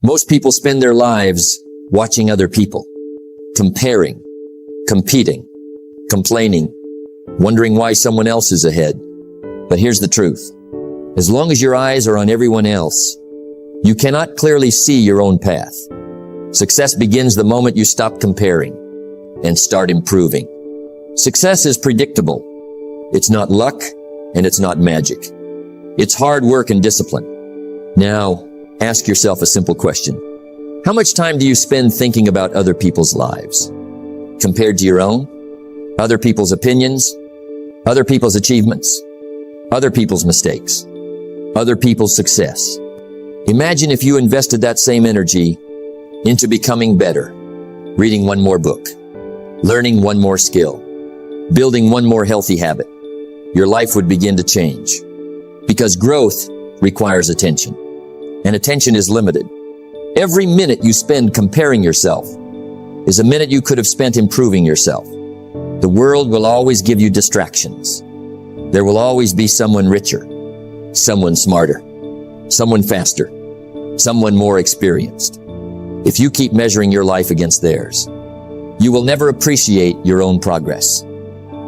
Most people spend their lives watching other people, comparing, competing, complaining, wondering why someone else is ahead. But here's the truth. As long as your eyes are on everyone else, you cannot clearly see your own path. Success begins the moment you stop comparing and start improving. Success is predictable. It's not luck and it's not magic. It's hard work and discipline. Now, ask yourself a simple question. How much time do you spend thinking about other people's lives compared to your own? Other people's opinions, other people's achievements, other people's mistakes, other people's success. Imagine if you invested that same energy into becoming better, reading one more book, learning one more skill, building one more healthy habit. Your life would begin to change because growth requires attention, and attention is limited. Every minute you spend comparing yourself is a minute you could have spent improving yourself. The world will always give you distractions. There will always be someone richer, someone smarter, someone faster, someone more experienced. If you keep measuring your life against theirs, you will never appreciate your own progress.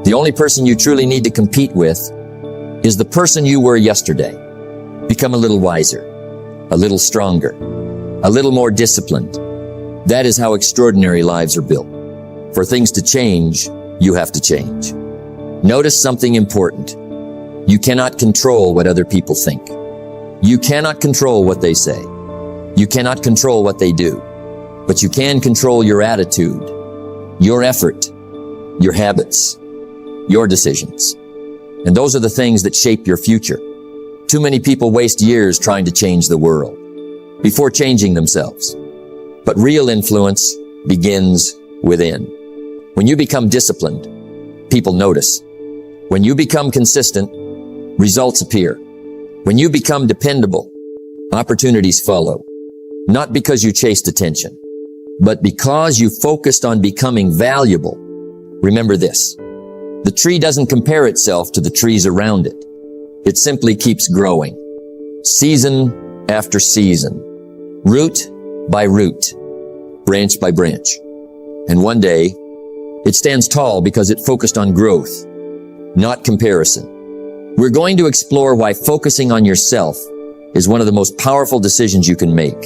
The only person you truly need to compete with is the person you were yesterday. Become a little wiser, a little stronger, a little more disciplined. That is how extraordinary lives are built. For things to change, you have to change. Notice something important. You cannot control what other people think. You cannot control what they say. You cannot control what they do. But you can control your attitude, your effort, your habits, your decisions. And those are the things that shape your future. Too many people waste years trying to change the world before changing themselves. But real influence begins within. When you become disciplined, people notice. When you become consistent, results appear. When you become dependable, opportunities follow. Not because you chased attention, but because you focused on becoming valuable. Remember this. The tree doesn't compare itself to the trees around it. It simply keeps growing, season after season, root by root, branch by branch. And one day, it stands tall because it focused on growth, not comparison. We're going to explore why focusing on yourself is one of the most powerful decisions you can make.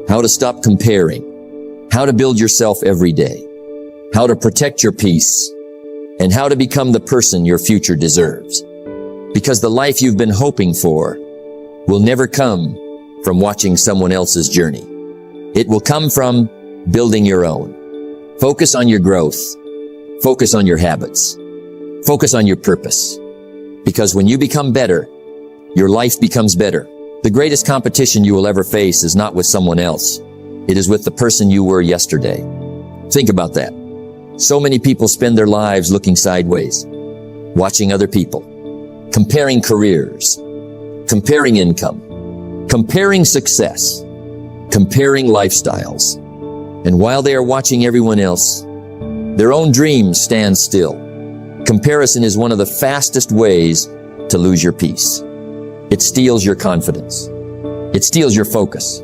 How to stop comparing, how to build yourself every day, how to protect your peace, and how to become the person your future deserves. Because the life you've been hoping for will never come from watching someone else's journey. It will come from building your own. Focus on your growth. Focus on your habits. Focus on your purpose. Because when you become better, your life becomes better. The greatest competition you will ever face is not with someone else. It is with the person you were yesterday. Think about that. So many people spend their lives looking sideways, watching other people, comparing careers, comparing income, comparing success, comparing lifestyles. And while they are watching everyone else, their own dreams stand still. Comparison is one of the fastest ways to lose your peace. It steals your confidence. It steals your focus.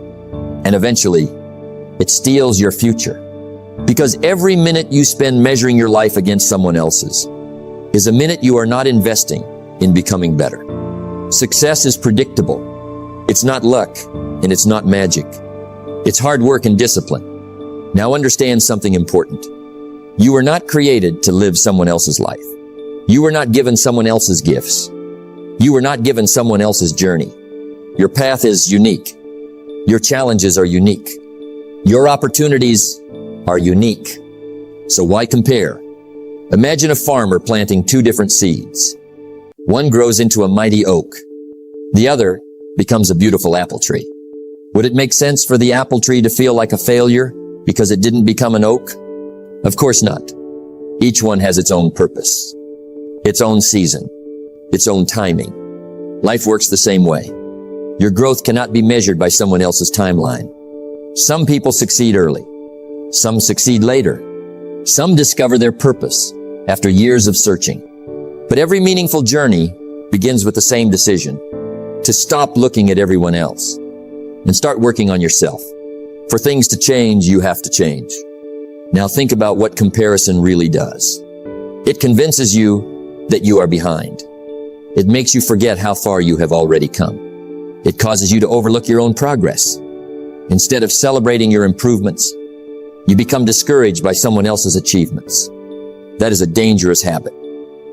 And eventually, it steals your future. Because every minute you spend measuring your life against someone else's is a minute you are not investing in becoming better. Success is predictable. It's not luck, and it's not magic. It's hard work and discipline. Now understand something important. You were not created to live someone else's life. You were not given someone else's gifts. You were not given someone else's journey. Your path is unique. Your challenges are unique. Your opportunities are unique. So why compare? Imagine a farmer planting two different seeds. One grows into a mighty oak. The other becomes a beautiful apple tree. Would it make sense for the apple tree to feel like a failure because it didn't become an oak? Of course not. Each one has its own purpose, its own season, its own timing. Life works the same way. Your growth cannot be measured by someone else's timeline. Some people succeed early. Some succeed later. Some discover their purpose after years of searching. But every meaningful journey begins with the same decision: to stop looking at everyone else and start working on yourself. For things to change, you have to change. Now think about what comparison really does. It convinces you that you are behind. It makes you forget how far you have already come. It causes you to overlook your own progress. Instead of celebrating your improvements, you become discouraged by someone else's achievements. That is a dangerous habit,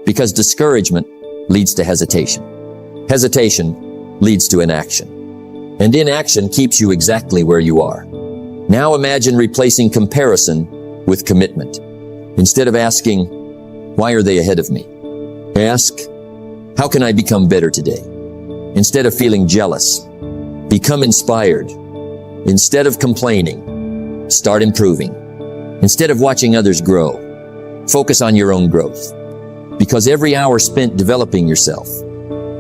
because discouragement leads to hesitation. Hesitation leads to inaction. And inaction keeps you exactly where you are. Now imagine replacing comparison with commitment. Instead of asking, why are they ahead of me? Ask, how can I become better today? Instead of feeling jealous, become inspired. Instead of complaining, start improving. Instead of watching others grow, focus on your own growth. Because every hour spent developing yourself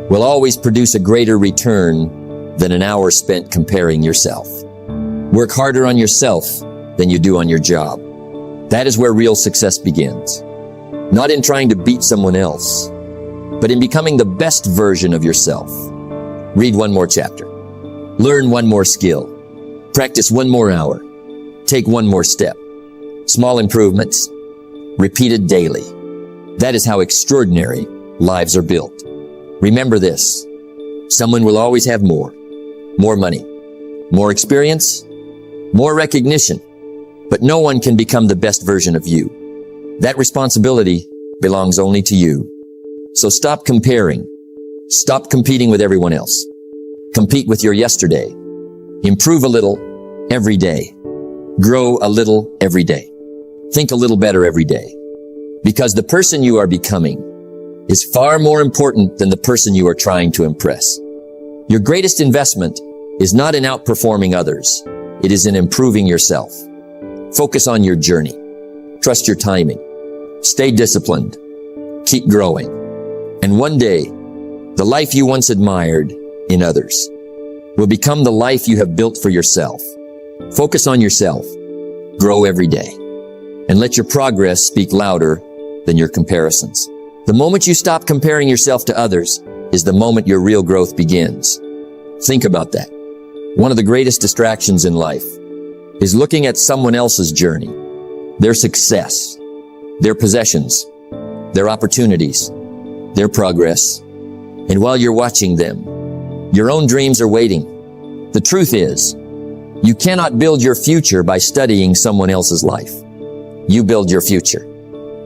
will always produce a greater return than an hour spent comparing yourself. Work harder on yourself than you do on your job. That is where real success begins. Not in trying to beat someone else, but in becoming the best version of yourself. Read one more chapter. Learn one more skill. Practice one more hour. Take one more step. Small improvements, repeated daily. That is how extraordinary lives are built. Remember this. Someone will always have more money, more experience, more recognition, but no one can become the best version of you. That responsibility belongs only to you. So stop comparing. Stop competing with everyone else. Compete with your yesterday. Improve a little every day. Grow a little every day. Think a little better every day. Because the person you are becoming is far more important than the person you are trying to impress. Your greatest investment is not in outperforming others. It is in improving yourself. Focus on your journey. Trust your timing. Stay disciplined. Keep growing. And one day, the life you once admired in others will become the life you have built for yourself. Focus on yourself. Grow every day. And let your progress speak louder than your comparisons. The moment you stop comparing yourself to others is the moment your real growth begins. Think about that. One of the greatest distractions in life is looking at someone else's journey, their success, their possessions, their opportunities, their progress. And while you're watching them, your own dreams are waiting. The truth is, you cannot build your future by studying someone else's life. You build your future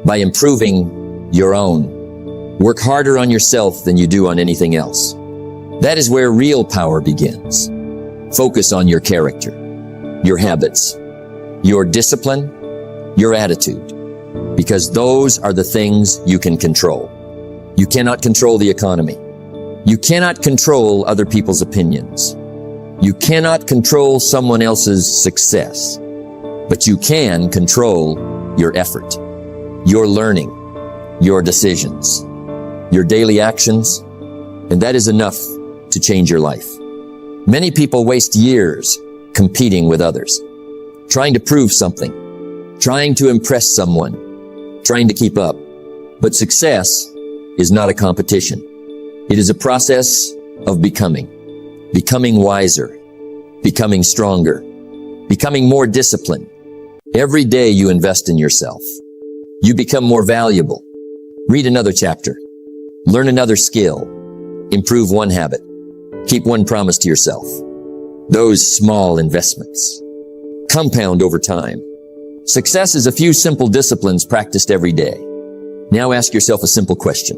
by improving your own. Work harder on yourself than you do on anything else. That is where real power begins. Focus on your character, your habits, your discipline, your attitude, because those are the things you can control. You cannot control the economy. You cannot control other people's opinions. You cannot control someone else's success, but you can control your effort, your learning, your decisions, your daily actions, and that is enough to change your life. Many people waste years competing with others, trying to prove something, trying to impress someone, trying to keep up. But success is not a competition. It is a process of becoming wiser, becoming stronger, becoming more disciplined. Every day you invest in yourself, you become more valuable. Read another chapter, learn another skill, improve one habit, keep one promise to yourself. Those small investments compound over time. Success is a few simple disciplines practiced every day. Now ask yourself a simple question.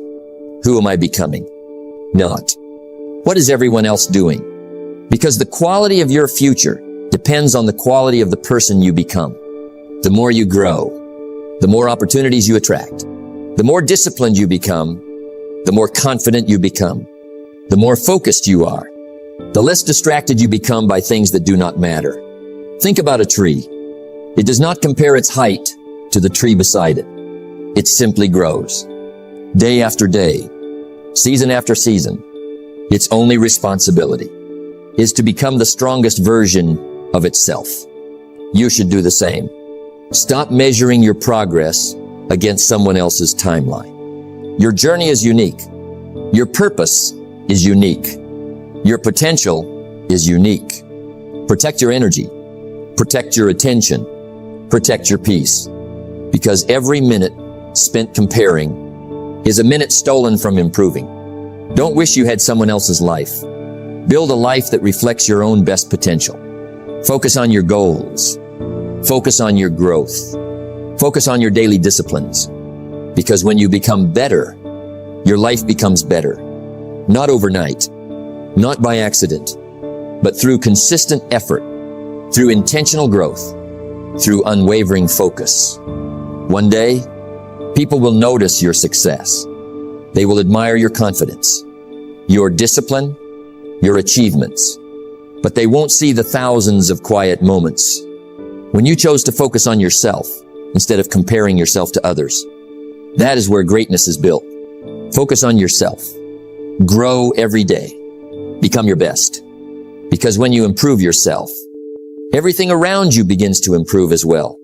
Who am I becoming? Not, what is everyone else doing? Because the quality of your future depends on the quality of the person you become. The more you grow, the more opportunities you attract. The more disciplined you become, the more confident you become. The more focused you are, the less distracted you become by things that do not matter. Think about a tree. It does not compare its height to the tree beside it. It simply grows. Day after day, season after season, its only responsibility is to become the strongest version of itself. You should do the same. Stop measuring your progress against someone else's timeline. Your journey is unique. Your purpose is unique. Your potential is unique. Protect your energy. Protect your attention. Protect your peace. Because every minute spent comparing is a minute stolen from improving. Don't wish you had someone else's life. Build a life that reflects your own best potential. Focus on your goals. Focus on your growth. Focus on your daily disciplines. Because when you become better, your life becomes better. Not overnight, not by accident, but through consistent effort, through intentional growth, through unwavering focus. One day, people will notice your success. They will admire your confidence, your discipline, your achievements, but they won't see the thousands of quiet moments when you chose to focus on yourself instead of comparing yourself to others. That is where greatness is built. Focus on yourself. Grow every day. Become your best. Because when you improve yourself, everything around you begins to improve as well.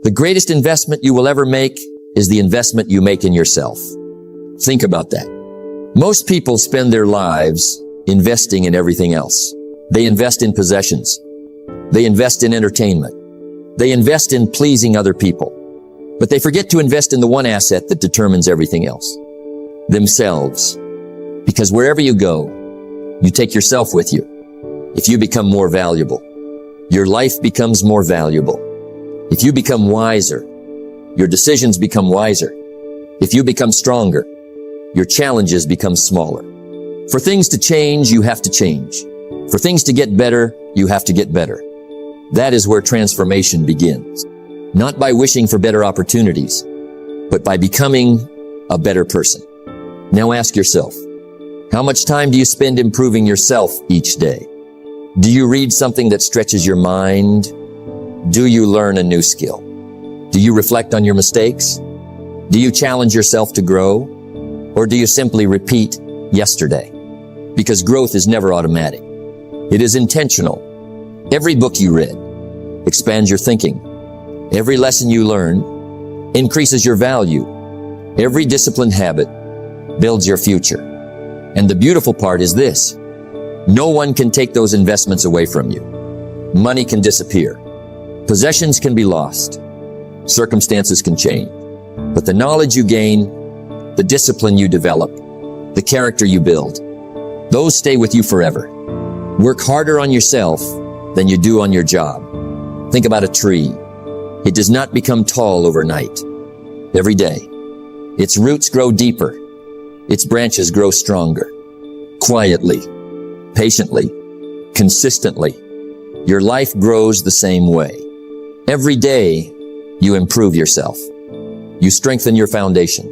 The greatest investment you will ever make is the investment you make in yourself. Think about that. Most people spend their lives investing in everything else. They invest in possessions. They invest in entertainment. They invest in pleasing other people. But they forget to invest in the one asset that determines everything else. Themselves. Because wherever you go, you take yourself with you. If you become more valuable, your life becomes more valuable. If you become wiser, your decisions become wiser. If you become stronger, your challenges become smaller. For things to change, you have to change. For things to get better, you have to get better. That is where transformation begins. Not by wishing for better opportunities, but by becoming a better person. Now ask yourself, how much time do you spend improving yourself each day? Do you read something that stretches your mind? Do you learn a new skill? Do you reflect on your mistakes? Do you challenge yourself to grow? Or do you simply repeat yesterday? Because growth is never automatic. It is intentional. Every book you read expands your thinking. Every lesson you learn increases your value. Every disciplined habit builds your future. And the beautiful part is this. No one can take those investments away from you. Money can disappear. Possessions can be lost. Circumstances can change. But the knowledge you gain, the discipline you develop, the character you build, those stay with you forever. Work harder on yourself than you do on your job. Think about a tree. It does not become tall overnight. Every day, its roots grow deeper. Its branches grow stronger. Quietly, patiently, consistently. Your life grows the same way. Every day, you improve yourself. You strengthen your foundation.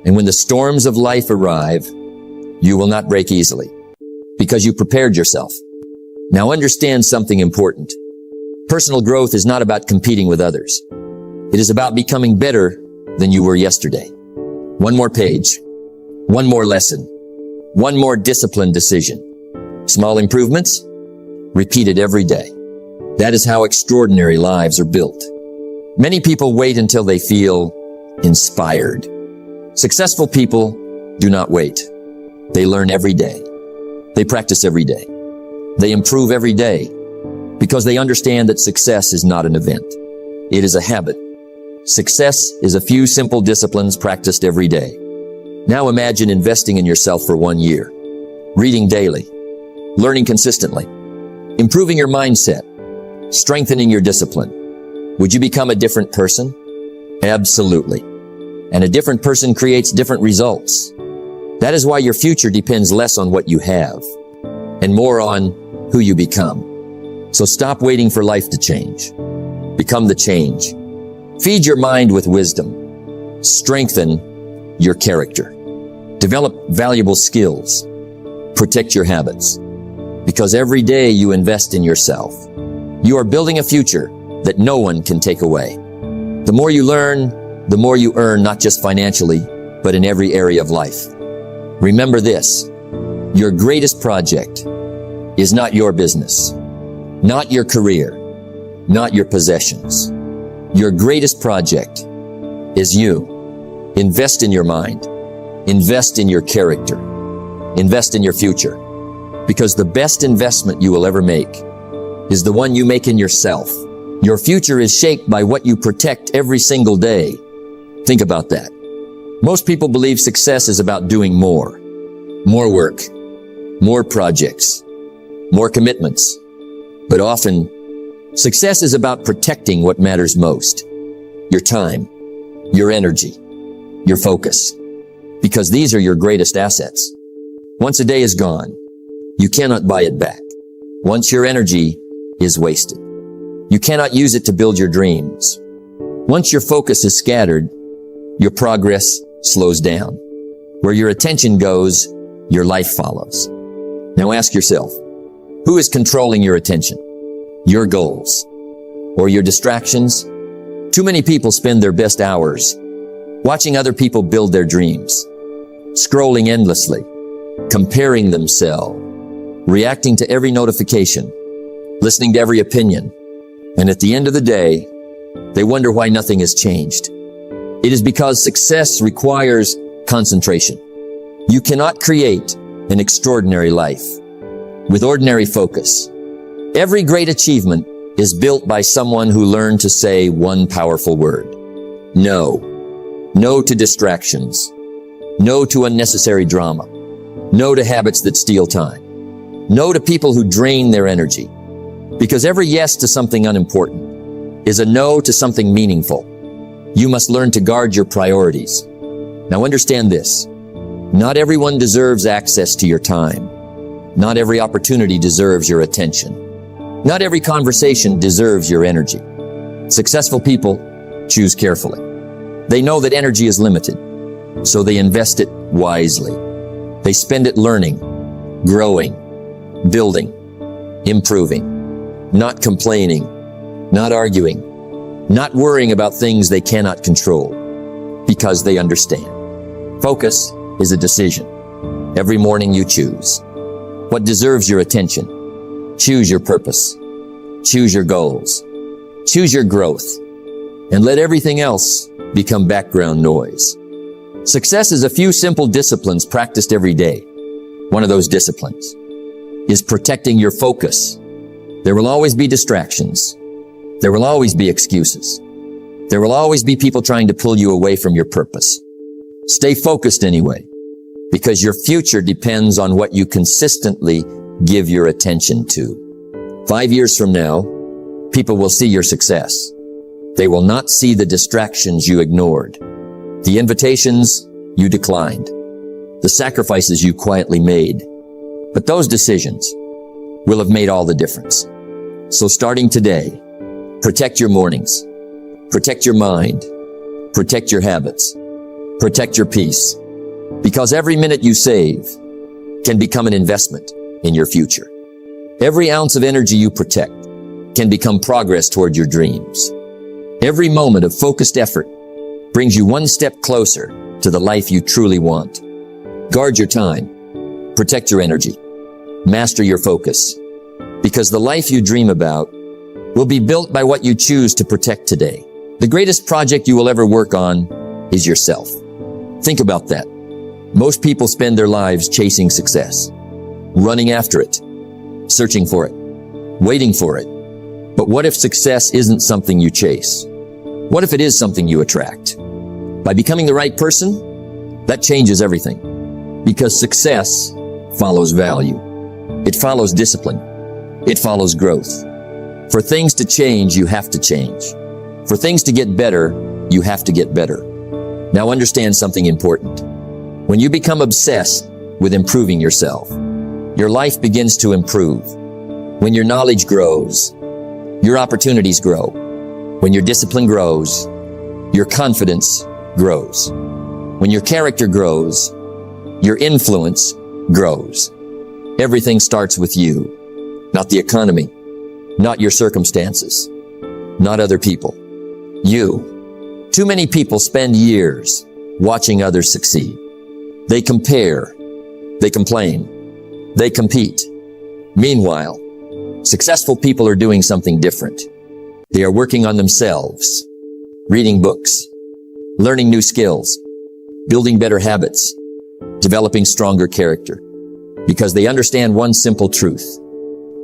And when the storms of life arrive, you will not break easily because you prepared yourself. Now understand something important. Personal growth is not about competing with others. It is about becoming better than you were yesterday. One more page, one more lesson, one more disciplined decision. Small improvements, repeated every day. That is how extraordinary lives are built. Many people wait until they feel inspired. Successful people do not wait. They learn every day. They practice every day. They improve every day because they understand that success is not an event. It is a habit. Success is a few simple disciplines practiced every day. Now imagine investing in yourself for 1 year, reading daily, learning consistently, improving your mindset, strengthening your discipline. Would you become a different person? Absolutely. And a different person creates different results. That is why your future depends less on what you have and more on who you become. So stop waiting for life to change. Become the change. Feed your mind with wisdom. Strengthen your character. Develop valuable skills. Protect your habits. Because every day you invest in yourself, you are building a future that no one can take away. The more you learn, the more you earn, not just financially, but in every area of life. Remember this, your greatest project is not your business, not your career, not your possessions. Your greatest project is you. Invest in your mind. Invest in your character. Invest in your future. Because the best investment you will ever make is the one you make in yourself. Your future is shaped by what you protect every single day. Think about that. Most people believe success is about doing more. More work, more projects, more commitments. But often, success is about protecting what matters most. Your time, your energy, your focus. Because these are your greatest assets. Once a day is gone, you cannot buy it back. Once your energy is wasted, you cannot use it to build your dreams. Once your focus is scattered, your progress slows down. Where your attention goes, your life follows. Now ask yourself, who is controlling your attention? Your goals or your distractions? Too many people spend their best hours watching other people build their dreams, scrolling endlessly, comparing themselves, reacting to every notification, listening to every opinion. And at the end of the day, they wonder why nothing has changed. It is because success requires concentration. You cannot create an extraordinary life with ordinary focus. Every great achievement is built by someone who learned to say one powerful word. No. No to distractions. No to unnecessary drama. No to habits that steal time. No to people who drain their energy. Because every yes to something unimportant is a no to something meaningful. You must learn to guard your priorities. Now understand this. Not everyone deserves access to your time. Not every opportunity deserves your attention. Not every conversation deserves your energy. Successful people choose carefully. They know that energy is limited, so they invest it wisely. They spend it learning, growing, building, improving, not complaining, not arguing, not worrying about things they cannot control, because they understand. Focus is a decision. Every morning you choose what deserves your attention. Choose your purpose. Choose your goals. Choose your growth. And let everything else become background noise. Success is a few simple disciplines practiced every day. One of those disciplines is protecting your focus. There will always be distractions. There will always be excuses. There will always be people trying to pull you away from your purpose. Stay focused anyway, because your future depends on what you consistently give your attention to. 5 years from now, people will see your success. They will not see the distractions you ignored, the invitations you declined, the sacrifices you quietly made. But those decisions will have made all the difference. So starting today, protect your mornings, protect your mind, protect your habits, protect your peace, because every minute you save can become an investment in your future. Every ounce of energy you protect can become progress toward your dreams. Every moment of focused effort brings you one step closer to the life you truly want. Guard your time, protect your energy, master your focus, because the life you dream about will be built by what you choose to protect today. The greatest project you will ever work on is yourself. Think about that. Most people spend their lives chasing success, running after it, searching for it, waiting for it. But what if success isn't something you chase? What if it is something you attract? By becoming the right person, that changes everything. Because success follows value. It follows discipline. It follows growth. For things to change, you have to change. For things to get better, you have to get better. Now understand something important. When you become obsessed with improving yourself, your life begins to improve. When your knowledge grows, your opportunities grow. When your discipline grows, your confidence grows. When your character grows, your influence grows. Everything starts with you, not the economy, not your circumstances, not other people. You. Too many people spend years watching others succeed. They compare, they complain, they compete. Meanwhile, successful people are doing something different. They are working on themselves, reading books, learning new skills, building better habits, developing stronger character, because they understand one simple truth.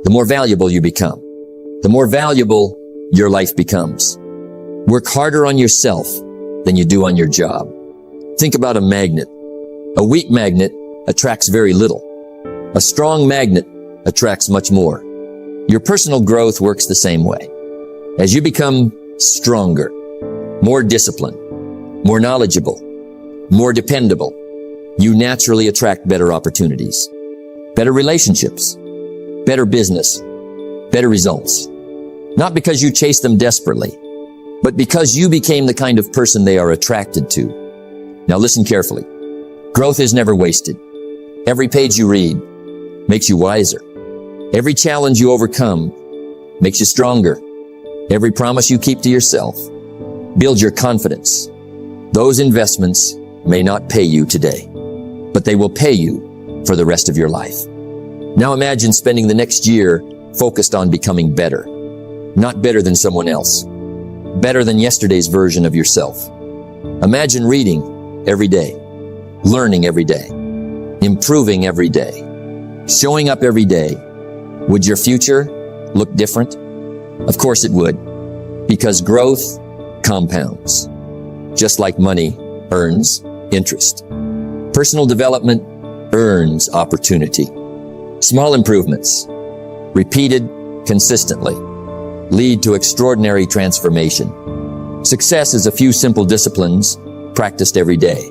The more valuable you become, the more valuable your life becomes. Work harder on yourself than you do on your job. Think about a magnet. A weak magnet attracts very little. A strong magnet attracts much more. Your personal growth works the same way. As you become stronger, more disciplined, more knowledgeable, more dependable, you naturally attract better opportunities, better relationships, better business, better results. Not because you chase them desperately, but because you became the kind of person they are attracted to. Now listen carefully. Growth is never wasted. Every page you read makes you wiser. Every challenge you overcome makes you stronger. Every promise you keep to yourself builds your confidence. Those investments may not pay you today, but they will pay you for the rest of your life. Now imagine spending the next year focused on becoming better. Not better than someone else. Better than yesterday's version of yourself. Imagine reading every day, learning every day, improving every day, showing up every day. Would your future look different? Of course it would, because growth compounds, just like money earns interest. Personal development earns opportunity. Small improvements, repeated consistently, lead to extraordinary transformation. Success is a few simple disciplines practiced every day.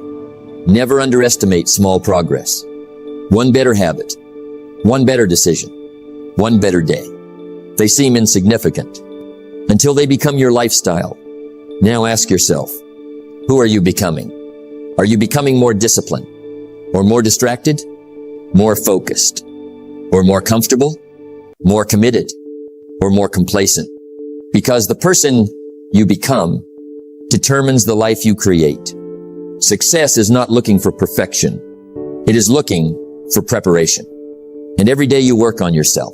Never underestimate small progress. One better habit, one better decision, one better day. They seem insignificant until they become your lifestyle. Now ask yourself, who are you becoming? Are you becoming more disciplined, or more distracted, more focused, or more comfortable, more committed, or more complacent? Because the person you become determines the life you create. Success is not looking for perfection. It is looking for preparation. And every day you work on yourself,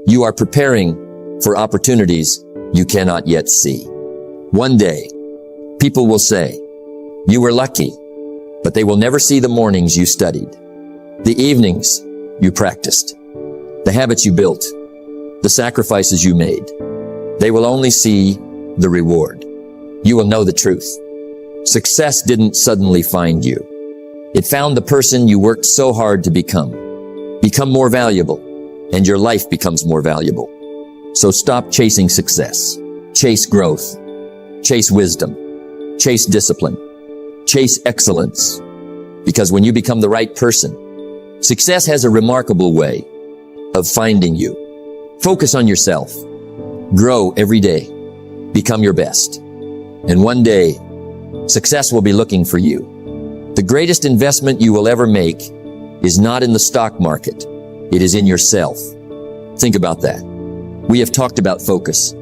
you are preparing for opportunities you cannot yet see. One day, people will say, you were lucky, but they will never see the mornings you studied, the evenings you practiced, the habits you built, the sacrifices you made. They will only see the reward. You will know the truth. Success didn't suddenly find you. It found the person you worked so hard to become. Become more valuable, and your life becomes more valuable. So stop chasing success. Chase growth. Chase wisdom. Chase discipline. Chase excellence. Because when you become the right person, success has a remarkable way of finding you. Focus on yourself. Grow every day. Become your best. And one day, success will be looking for you. The greatest investment you will ever make is not in the stock market. It is in yourself. Think about that. We have talked about focus,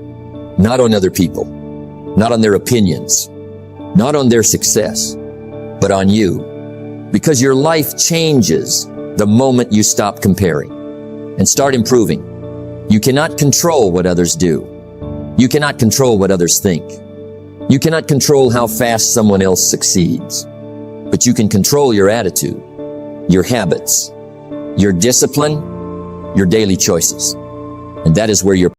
not on other people, not on their opinions, not on their success, but on you. Because your life changes the moment you stop comparing and start improving. You cannot control what others do. You cannot control what others think. You cannot control how fast someone else succeeds. But you can control your attitude, your habits, your discipline, your daily choices. And that is where your